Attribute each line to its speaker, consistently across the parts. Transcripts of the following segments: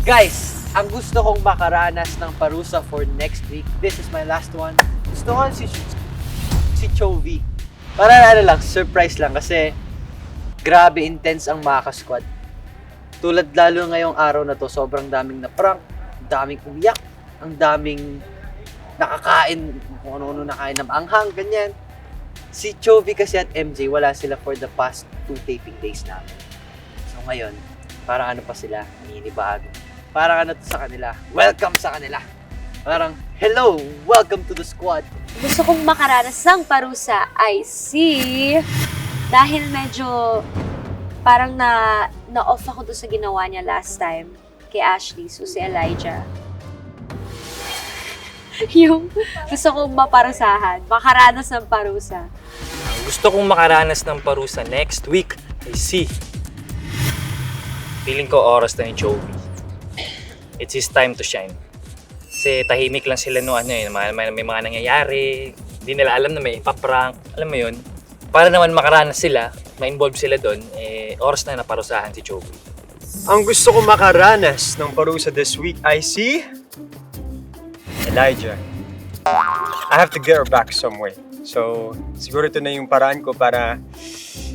Speaker 1: Guys, ang gusto kong makaranas ng parusa for next week, this is my last one. Gusto ko si Chovy. Para lang, surprise lang kasi grabe intense ang Maka Squad. Tulad lalo ngayong araw na to, sobrang daming na-prank, daming umiyak, ang daming nakakain, kung ano-ano nakain ng anghang, ganyan. Si Chovy kasi at MJ, wala sila for the past 2 taping days namin. So ngayon, parang ano pa sila, ninibago. Parang ano to sa kanila, welcome sa kanila. Parang, hello, welcome to the squad.
Speaker 2: Gusto kong makaranas ng parusa ay dahil medyo parang na-off ako doon sa ginawa niya last time kay Ashley, so si Elijah. Yung gusto kong maparusahan, makaranas ng parusa.
Speaker 3: Gusto kong makaranas ng parusa next week ay feeling ko oras na yung Chovy. It's his time to shine. Kasi tahimik lang sila may mga nangyayari, hindi nila alam na may ipaprank, alam mo yun. Para naman makaranas sila, ma-involve sila doon, oras na naparusahan si Chovy.
Speaker 4: Ang gusto kong makaranas ng parusa this week ay si Elijah. I have to get her back some way. So, siguro ito na yung paraan ko para,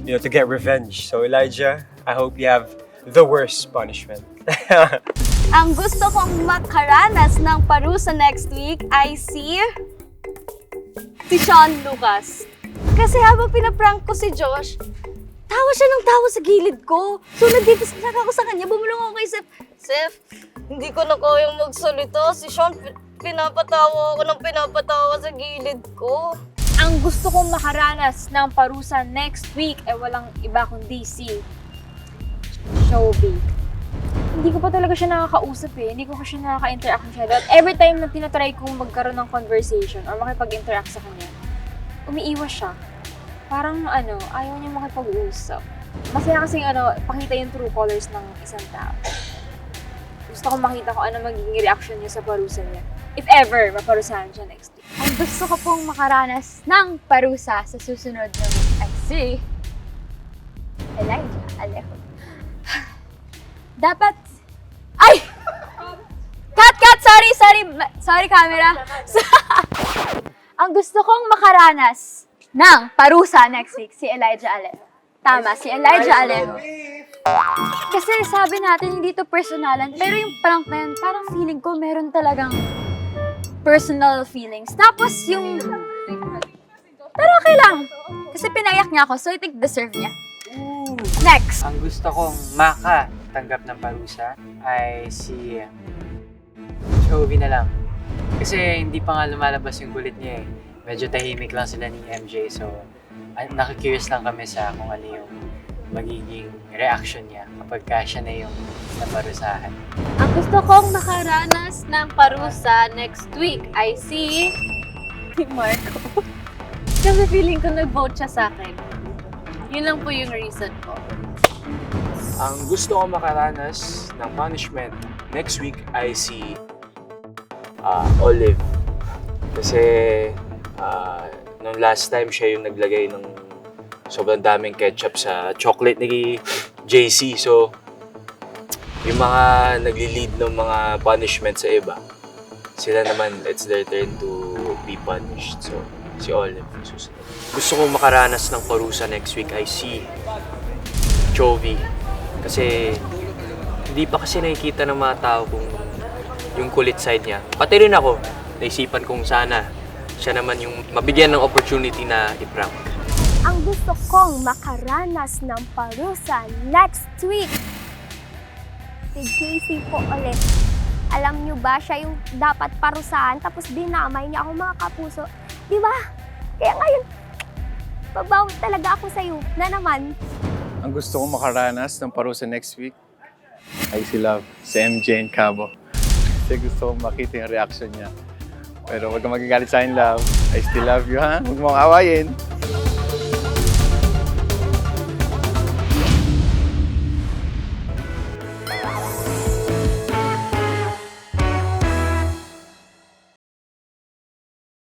Speaker 4: to get revenge. So, Elijah, I hope you have the worst punishment.
Speaker 5: Ang gusto kong makaranas ng parusa next week ay si Sean Lucas. Kasi habang pinaprank ko si Josh, tawa siya ng tawa sa gilid ko. So nagdidistract ako sa kanya, bumulong ako kay Seth. Seth, hindi ko na kayang magsalita. Si Sean, pinapatawa ako ng pinapatawa sa gilid ko.
Speaker 2: Ang gusto kong makaranas ng parusa next week ay walang iba kundi si Chovy. Hindi ko pa talaga siya nakakausap Hindi ko pa siya nakaka-interact masyado. At every time na tinatry kong magkaroon ng conversation or makipag-interact sa kanya, umiiwas siya. Parang ayaw niya makipag-usap. Masaya kasing pakita yung true colors ng isang tao. Gusto kong makita kung ano magiging reaction niya sa parusa niya. If ever, maparusahan siya next week.
Speaker 5: Ang gusto ko pong makaranas ng parusa sa susunod na week ay si Elijah Alejo. Dapat... Ay! Cut! Sorry, camera. Ang gusto kong makaranas ng parusa next week, si Elijah Alejo. Tama, si Elijah Alejo. Kasi sabi natin, hindi to personalan, pero yung prank na yun, parang feeling ko meron talagang personal feelings. Tapos yung... Pero okay lang. Kasi pinaiyak niya ako, so I think deserve niya. Next!
Speaker 1: Ang gusto kong makatanggap ng parusa ay si Chovy na lang. Kasi hindi pa nga lumalabas yung kulit niya Medyo tahimik lang sila ni MJ, so nakikurious lang kami sa kung ano yung magiging reaction niya kapag siya na yung naparusahan.
Speaker 5: Ang gusto kong makaranas ng parusa next week ay si Marco. Kasi feeling ko nag-vote siya sa akin. Yun lang po yung reason ko.
Speaker 6: Ang gusto ko makaranas ng punishment next week ay si Olive. Kasi nung last time siya yung naglagay ng sobrang daming ketchup sa chocolate ni JC. So, yung mga nagli-lead ng mga punishment sa iba, sila naman, it's their turn to be punished. So, si Olive susunod.
Speaker 4: Gusto kong makaranas ng parusa next week ay si Chovy. Kasi hindi pa kasi nakikita ng mga tao kung yung kulit side niya. Pati rin ako, naisipan kong sana siya naman yung mabigyan ng opportunity na i-prank.
Speaker 5: Ang gusto kong makaranas ng parusa next week, si JC po ulit. Alam niyo ba, siya yung dapat parusahan tapos dinamay niya ako mga kapuso. Di ba? Kaya ngayon, babawi talaga ako sa'yo na naman.
Speaker 7: Ang gusto kong makaranas ng parusa next week ay si Love, si MJ and Cabo. Kasi gusto kong makita yung reaction niya. Pero huwag kang magagalit sa akin, Love. I still love you, ha? Huwag mong awayin.